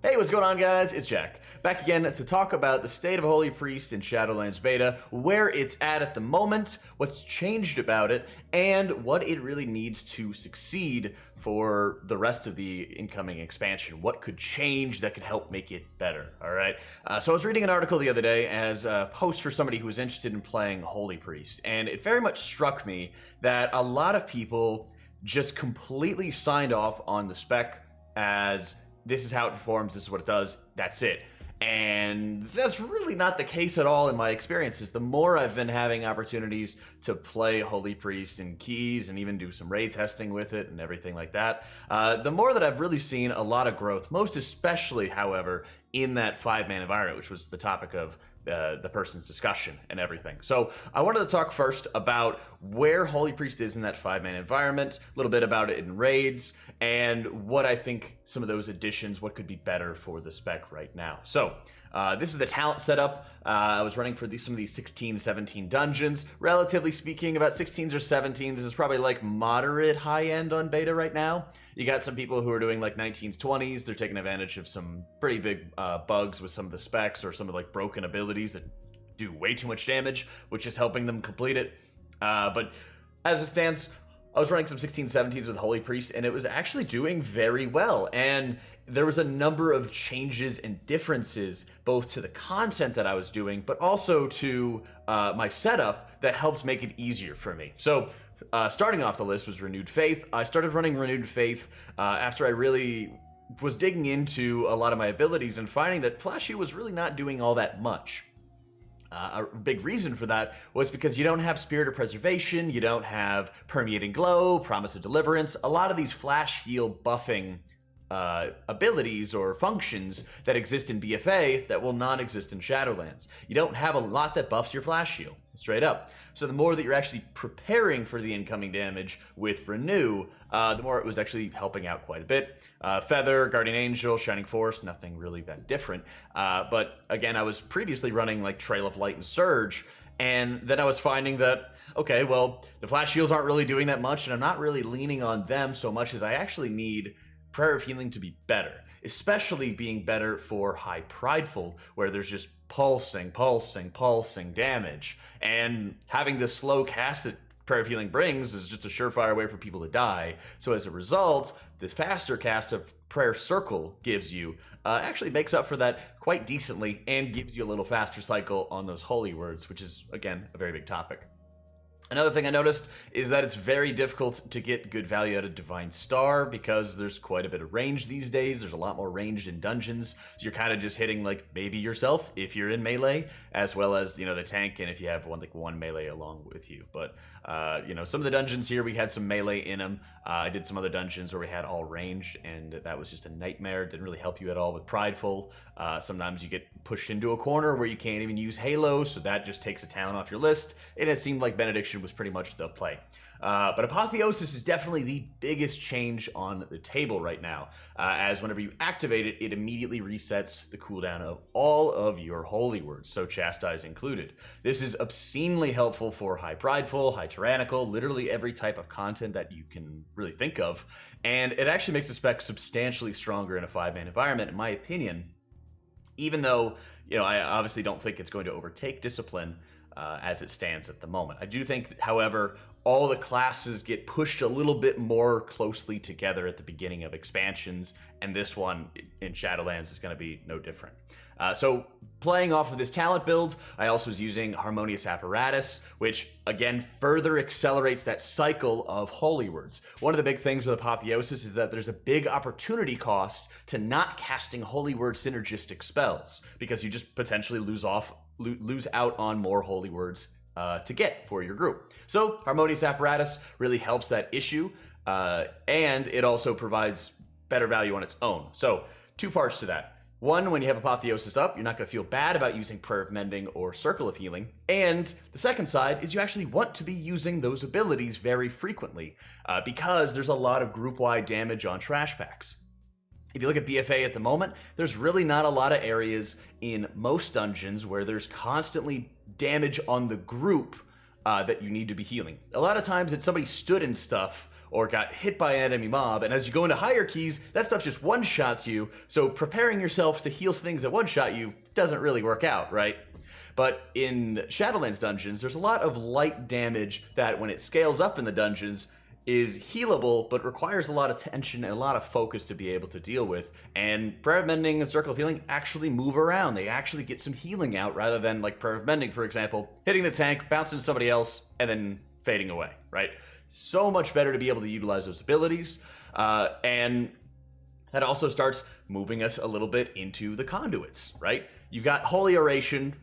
Hey, what's going on, guys? It's Jack, back again to talk about the state of Holy Priest in Shadowlands Beta, where it's at the moment, what's changed about it, and what it really needs to succeed for the rest of the incoming expansion. What could change that could help make it better, alright? So I was reading an article the other day as a post for somebody who was interested in playing Holy Priest, and it very much struck me that a lot of people just completely signed off on the spec as this is how it performs, this is what it does, that's it. And that's really not the case at all in my experiences. The more I've been having opportunities to play Holy Priest in keys and even do some raid testing with it and everything like that, the more that I've really seen a lot of growth, most especially, however, in that 5-man environment, which was the topic of the person's discussion and everything. So I wanted to talk first about where Holy Priest is in that 5-man environment, a little bit about it in raids, and what I think some of those additions, what could be better for the spec right now. So this is the talent setup. I was running for some of these 16, 17 dungeons. Relatively speaking, about 16s or 17s. This is probably like moderate high end on beta right now. You got some people who are doing like 19s, 20s. They're taking advantage of some pretty big bugs with some of the specs or some of like broken abilities that do way too much damage, which is helping them complete it. But as it stands, I was running some 16, 17s with Holy Priest, and it was actually doing very well. And there was a number of changes and differences, both to the content that I was doing, but also to my setup that helped make it easier for me. So starting off the list was Renewed Faith. I started running Renewed Faith after I really was digging into a lot of my abilities and finding that Flashy was really not doing all that much. A big reason for that was because you don't have Spirit of Preservation, you don't have Permeating Glow, Promise of Deliverance, a lot of these flash heal buffing abilities or functions that exist in BFA that will not exist in Shadowlands. You don't have a lot that buffs your flash heal, straight up. So the more that you're actually preparing for the incoming damage with Renew, the more it was actually helping out quite a bit. Feather, Guardian Angel, Shining Force, nothing really that different. But again, I was previously running like Trail of Light and Surge, and then I was finding that, okay, well, the flash heals aren't really doing that much, and I'm not really leaning on them so much as I actually need Prayer of Healing to be better, especially being better for High Prideful, where there's just pulsing damage, and having the slow cast that Prayer of Healing brings is just a surefire way for people to die. So as a result, this faster cast of Prayer Circle gives you actually makes up for that quite decently and gives you a little faster cycle on those holy words, which is, again, a very big topic. Another thing I noticed is that it's very difficult to get good value out of Divine Star because there's quite a bit of range these days. There's a lot more range in dungeons. So you're kind of just hitting like maybe yourself if you're in melee, as well as, you know, the tank, and if you have one melee along with you. But you know, some of the dungeons here we had some melee in them. I did some other dungeons where we had all range, and that was just a nightmare. It didn't really help you at all with Prideful. Sometimes you get pushed into a corner where you can't even use Halo, so that just takes a town off your list. And it seemed like Benediction was pretty much the play. But Apotheosis is definitely the biggest change on the table right now, as whenever you activate it, it immediately resets the cooldown of all of your holy words, so Chastise included. This is obscenely helpful for High Prideful, High Tyrannical, literally every type of content that you can really think of, and it actually makes the spec substantially stronger in a 5-man environment, in my opinion, even though, you know, I obviously don't think it's going to overtake Discipline as it stands at the moment. I do think, however, all the classes get pushed a little bit more closely together at the beginning of expansions, and this one in Shadowlands is going to be no different. So playing off of this talent build, I also was using Harmonious Apparatus, which again further accelerates that cycle of holy words. One of the big things with Apotheosis is that there's a big opportunity cost to not casting holy word synergistic spells, because you just potentially lose out on more holy words to get for your group. So Harmonious Apparatus really helps that issue, and it also provides better value on its own. So 2 parts to that. One, when you have Apotheosis up, you're not going to feel bad about using Prayer of Mending or Circle of Healing. And the second side is you actually want to be using those abilities very frequently, because there's a lot of group-wide damage on trash packs. If you look at BFA at the moment, there's really not a lot of areas in most dungeons where there's constantly damage on the group that you need to be healing. A lot of times it's somebody stood in stuff or got hit by an enemy mob, and as you go into higher keys, that stuff just one-shots you, so preparing yourself to heal things that one-shot you doesn't really work out, right? But in Shadowlands dungeons, there's a lot of light damage that when it scales up in the dungeons is healable, but requires a lot of tension and a lot of focus to be able to deal with. And Prayer of Mending and Circle of Healing actually move around. They actually get some healing out rather than, like Prayer of Mending, for example, hitting the tank, bouncing to somebody else, and then fading away, right? So much better to be able to utilize those abilities. And that also starts moving us a little bit into the conduits, right? You've got Holy Oration,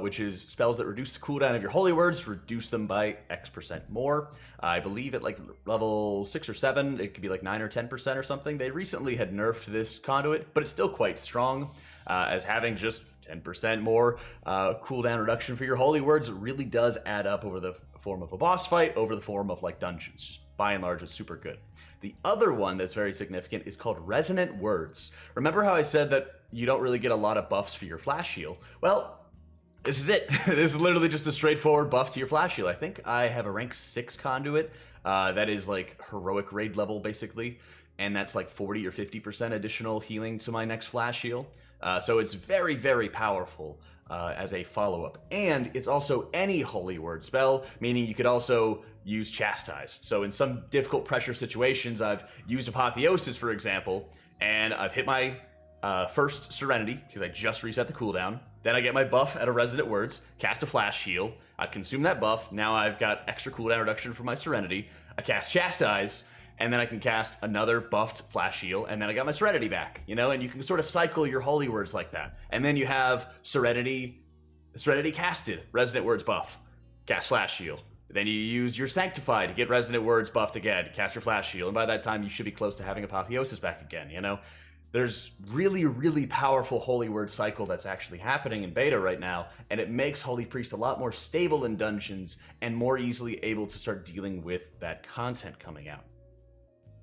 which is spells that reduce the cooldown of your holy words, reduce them by X% more. I believe at like level 6 or 7, it could be like 9 or 10% or something. They recently had nerfed this conduit, but it's still quite strong, as having just 10% more cooldown reduction for your holy words. It really does add up over the form of a boss fight, over the form of like dungeons. Just by and large, it's super good. The other one that's very significant is called Resonant Words. Remember how I said that you don't really get a lot of buffs for your flash heal? Well, this is it. This is literally just a straightforward buff to your flash heal. I think I have a rank 6 conduit that is like heroic raid level basically, and that's like 40 or 50% additional healing to my next flash heal. So it's very, very powerful as a follow-up. And it's also any holy word spell, meaning you could also use Chastise. So in some difficult pressure situations, I've used Apotheosis, for example, and I've hit my first Serenity, because I just reset the cooldown. Then I get my buff out of Resonant Words, cast a flash heal. I've consumed that buff. Now I've got extra cooldown reduction for my Serenity. I cast Chastise, and then I can cast another buffed flash heal, and then I got my Serenity back, you know? And you can sort of cycle your holy words like that. And then you have Serenity casted, Resonant Words buff, cast flash heal. Then you use your Sanctify to get Resonant Words buffed again, cast your flash heal, and by that time you should be close to having Apotheosis back again, you know? There's really, really powerful holy word cycle that's actually happening in beta right now, and it makes Holy Priest a lot more stable in dungeons and more easily able to start dealing with that content coming out.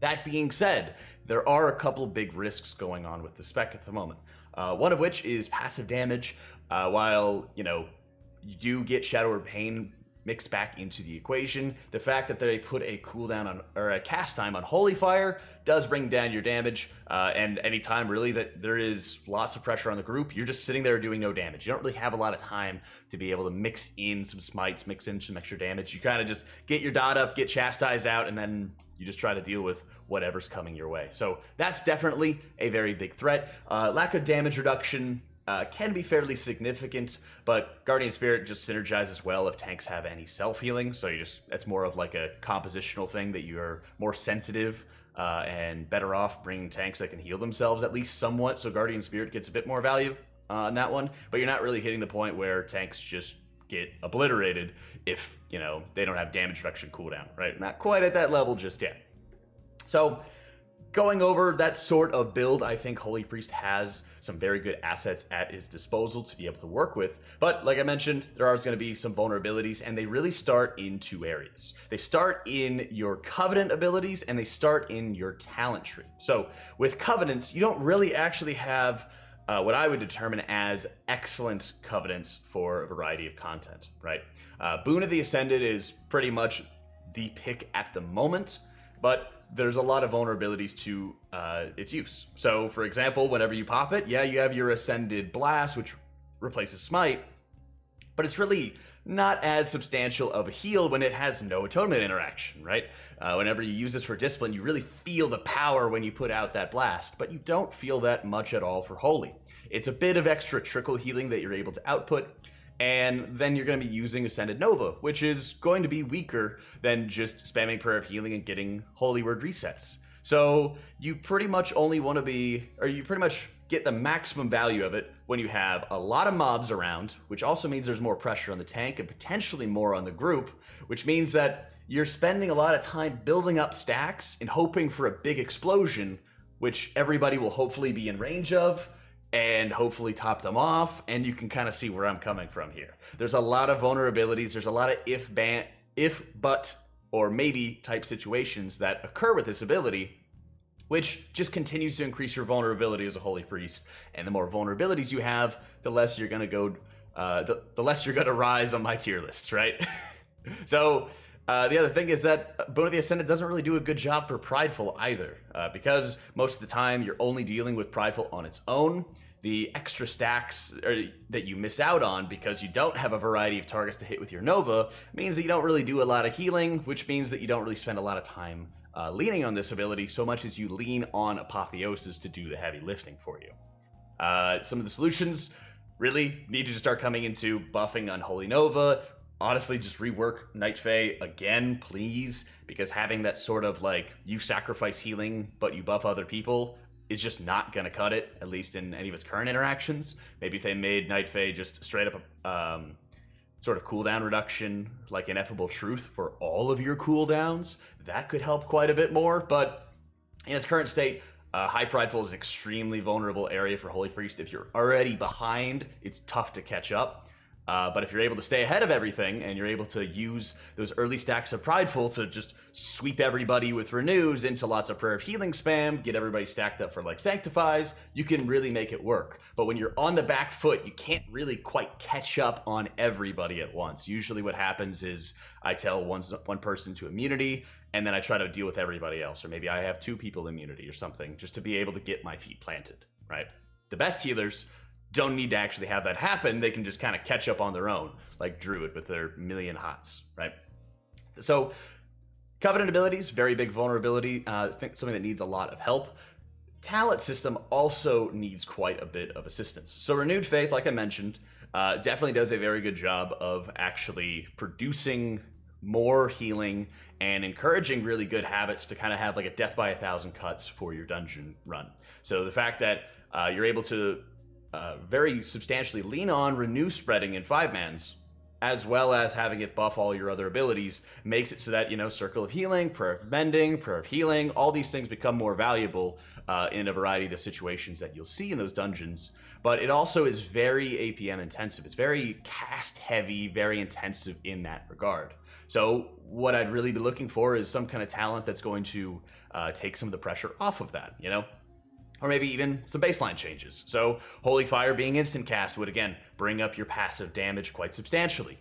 That being said, there are a couple big risks going on with the spec at the moment. One of which is passive damage. While, you know, you do get Shadow or Pain mixed back into the equation, the fact that they put a cooldown on, or a cast time on Holy Fire does bring down your damage, and anytime really that there is lots of pressure on the group, you're just sitting there doing no damage. You don't really have a lot of time to be able to mix in some smites, mix in some extra damage. You kind of just get your dot up, get Chastise out, and then you just try to deal with whatever's coming your way. So that's definitely a very big threat. Lack of damage reduction can be fairly significant, but Guardian Spirit just synergizes well if tanks have any self-healing, so that's more of like a compositional thing that you're more sensitive and better off bringing tanks that can heal themselves at least somewhat, so Guardian Spirit gets a bit more value on that one, but you're not really hitting the point where tanks just get obliterated if, you know, they don't have damage reduction cooldown, right? Not quite at that level just yet. So going over that sort of build, I think Holy Priest has some very good assets at his disposal to be able to work with. But like I mentioned, there are going to be some vulnerabilities, and they really start in two areas. They start in your Covenant abilities, and they start in your talent tree. So with Covenants, you don't really actually have what I would determine as excellent Covenants for a variety of content, right? Boon of the Ascended is pretty much the pick at the moment, but there's a lot of vulnerabilities to its use. So, for example, whenever you pop it, yeah, you have your Ascended Blast, which replaces Smite, but it's really not as substantial of a heal when it has no atonement interaction, right? Whenever you use this for Discipline, you really feel the power when you put out that blast, but you don't feel that much at all for Holy. It's a bit of extra trickle healing that you're able to output, and then you're going to be using Ascended Nova, which is going to be weaker than just spamming Prayer of Healing and getting Holy Word resets. So you pretty much only want to be, or you pretty much get the maximum value of it when you have a lot of mobs around, which also means there's more pressure on the tank and potentially more on the group, which means that you're spending a lot of time building up stacks and hoping for a big explosion, which everybody will hopefully be in range of, and hopefully top them off, and you can kind of see where I'm coming from here. There's a lot of vulnerabilities, there's a lot of if, but, or maybe type situations that occur with this ability, which just continues to increase your vulnerability as a Holy Priest. And the more vulnerabilities you have, the less you're gonna go, the less you're gonna rise on my tier list, right? So The other thing is that Bone of the Ascendant doesn't really do a good job for Prideful either, because most of the time you're only dealing with Prideful on its own. The extra stacks that you miss out on because you don't have a variety of targets to hit with your Nova means that you don't really do a lot of healing, which means that you don't really spend a lot of time leaning on this ability so much as you lean on Apotheosis to do the heavy lifting for you. Some of the solutions really need to just start coming into buffing Unholy Nova. Honestly, just rework Night Fae again, please, because having that sort of like you sacrifice healing but you buff other people is just not gonna cut it, at least in any of its current interactions. Maybe if they made Night Fae just straight up sort of cooldown reduction, like Ineffable Truth for all of your cooldowns, that could help quite a bit more. But in its current state, High Prideful is an extremely vulnerable area for Holy Priest. If you're already behind, it's tough to catch up. But if you're able to stay ahead of everything and you're able to use those early stacks of Prideful to just sweep everybody with Renews into lots of Prayer of Healing spam, get everybody stacked up for like Sanctifies, you can really make it work. But when you're on the back foot, you can't really quite catch up on everybody at once. Usually what happens is I tell one person to immunity, and then I try to deal with everybody else. Or maybe I have 2 people immunity or something, just to be able to get my feet planted, right? The best healers don't need to actually have that happen. They can just kind of catch up on their own, like Druid with their million hots, right? So Covenant abilities, very big vulnerability, something that needs a lot of help. Talent system also needs quite a bit of assistance. So Renewed Faith, like I mentioned, definitely does a very good job of actually producing more healing and encouraging really good habits to kind of have like a death by 1,000 cuts for your dungeon run. So the fact that you're able to very substantially lean on Renew spreading in 5-mans, as well as having it buff all your other abilities, makes it so that, you know, Circle of Healing, Prayer of Mending, Prayer of Healing, all these things become more valuable in a variety of the situations that you'll see in those dungeons. But it also is very APM intensive. It's very cast heavy, very intensive in that regard. So what I'd really be looking for is some kind of talent that's going to take some of the pressure off of that, you know? Or maybe even some baseline changes. So Holy Fire being instant cast would, again, bring up your passive damage quite substantially.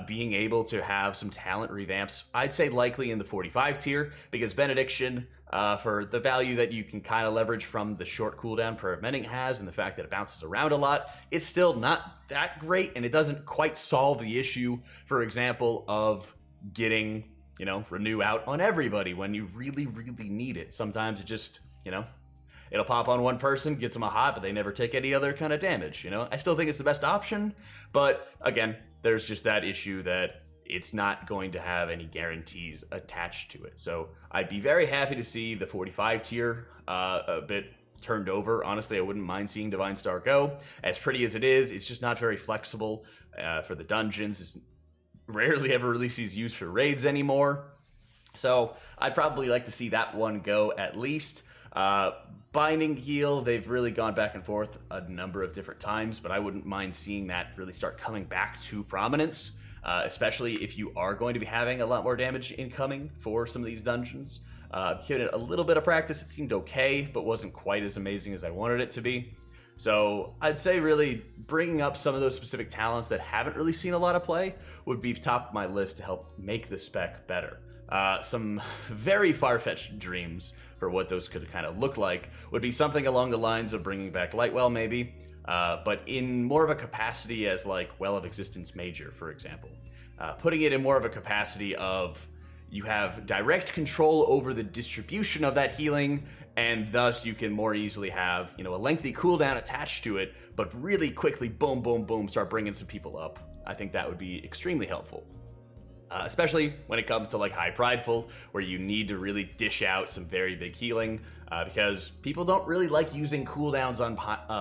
Being able to have some talent revamps, I'd say likely in the 45 tier, because Benediction, for the value that you can kind of leverage from the short cooldown Prayer of Mending has and the fact that it bounces around a lot, it's still not that great, and it doesn't quite solve the issue, for example, of getting, you know, Renew out on everybody when you really, really need it. Sometimes it just, you know, it'll pop on one person, gets them a hot, but they never take any other kind of damage, you know? I still think it's the best option, but again, there's just that issue that it's not going to have any guarantees attached to it. So I'd be very happy to see the 45 tier a bit turned over. Honestly, I wouldn't mind seeing Divine Star go. As pretty as it is, it's just not very flexible for the dungeons. It's rarely ever really sees use for raids anymore. So I'd probably like to see that one go at least. Binding Heal, they've really gone back and forth a number of different times, but I wouldn't mind seeing that really start coming back to prominence, especially if you are going to be having a lot more damage incoming for some of these dungeons. Given it a little bit of practice, it seemed okay, but wasn't quite as amazing as I wanted it to be. So I'd say really bringing up some of those specific talents that haven't really seen a lot of play would be top of my list to help make the spec better. Some very far-fetched dreams for what those could kind of look like would be something along the lines of bringing back Lightwell maybe, but in more of a capacity as like Well of Existence Major, for example. Putting it in more of a capacity of you have direct control over the distribution of that healing, and thus you can more easily have, you know, a lengthy cooldown attached to it, but really quickly, boom, boom, boom, start bringing some people up. I think that would be extremely helpful. Especially when it comes to like High Prideful, where you need to really dish out some very big healing, because people don't really like using cooldowns on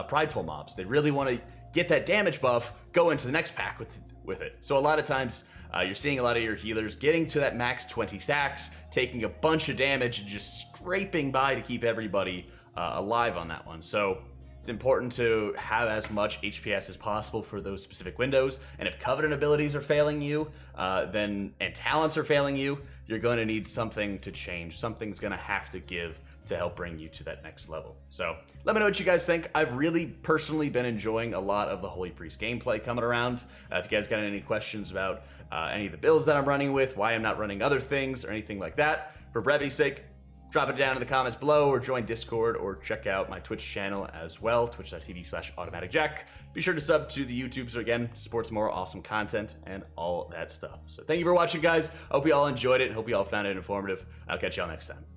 Prideful mobs. They really want to get that damage buff, go into the next pack with it. So a lot of times, you're seeing a lot of your healers getting to that max 20 stacks, taking a bunch of damage, and just scraping by to keep everybody alive on that one. So it's important to have as much HPS as possible for those specific windows, and if Covenant abilities are failing you, and talents are failing you, you're going to need something to change. Something's going to have to give to help bring you to that next level. So let me know what you guys think. I've really personally been enjoying a lot of the Holy Priest gameplay coming around. If you guys got any questions about any of the builds that I'm running with, why I'm not running other things or anything like that, for brevity's sake, drop it down in the comments below, or join Discord, or check out my Twitch channel as well, twitch.tv/AutomaticJak. Be sure to sub to the YouTube so again, support some more awesome content and all that stuff. So thank you for watching, guys. I hope you all enjoyed it. Hope you all found it informative. I'll catch y'all next time.